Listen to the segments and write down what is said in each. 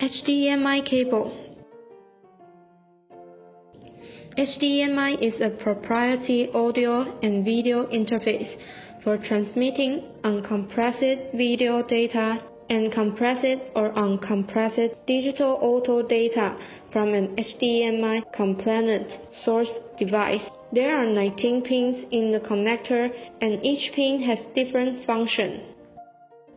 HDMI cable. HDMI is a proprietary audio and video interface for transmitting uncompressed video data and compressed or uncompressed digital audio data from an HDMI-compliant source device. There are 19 pins in the connector, and each pin has different function.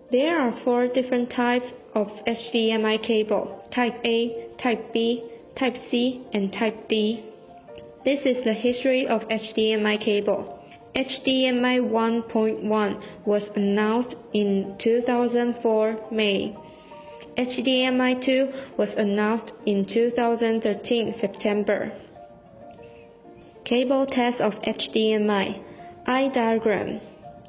There are 4 different types of HDMI cable: Type A, Type B, Type C, and Type D. This is the history of HDMI cable. HDMI 1.1 was announced in 2004 May. HDMI 2 was announced in 2013 September. Cable test of HDMI, eye diagram,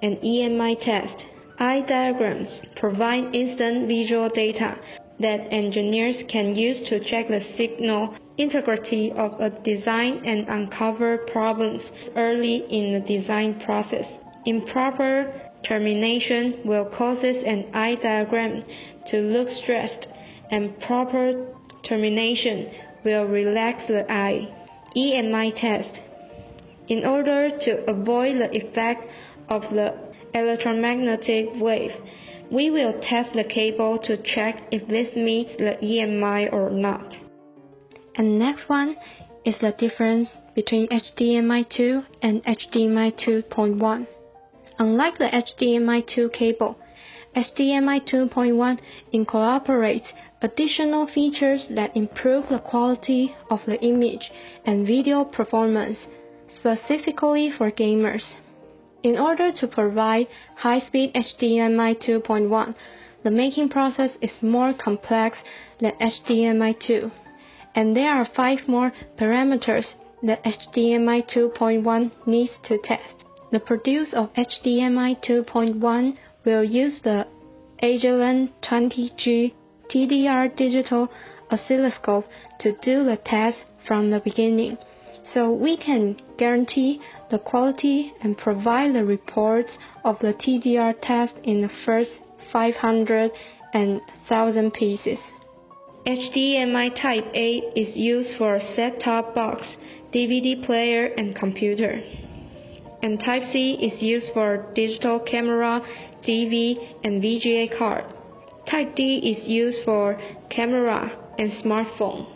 and EMI test. Eye diagrams provide instant visual data that engineers can use to check the signal integrity of a design and uncover problems early in the design process. Improper termination will cause an eye diagram to look stressed, and proper termination will relax the eye. EMI test. In order to avoid the effect of the electromagnetic wave, we will test the cable to check if this meets the EMI or not. And next one is the difference between HDMI 2 and HDMI 2.1. Unlike the HDMI 2 cable, HDMI 2.1 incorporates additional features that improve the quality of the image and video performance, specifically for gamers. In order to provide high-speed HDMI 2.1, the making process is more complex than HDMI 2, and there are 5 more parameters that HDMI 2.1 needs to test. The producer of HDMI 2.1 will use the Agilent 20G TDR digital oscilloscope to do the test from the beginning, so we can guarantee the quality and provide the reports of the TDR test in the first 500 and 1,000 pieces. HDMI Type A is used for a set-top box, DVD player, and computer. And Type C is used for digital camera, TV, and VGA card. Type D is used for camera and smartphone.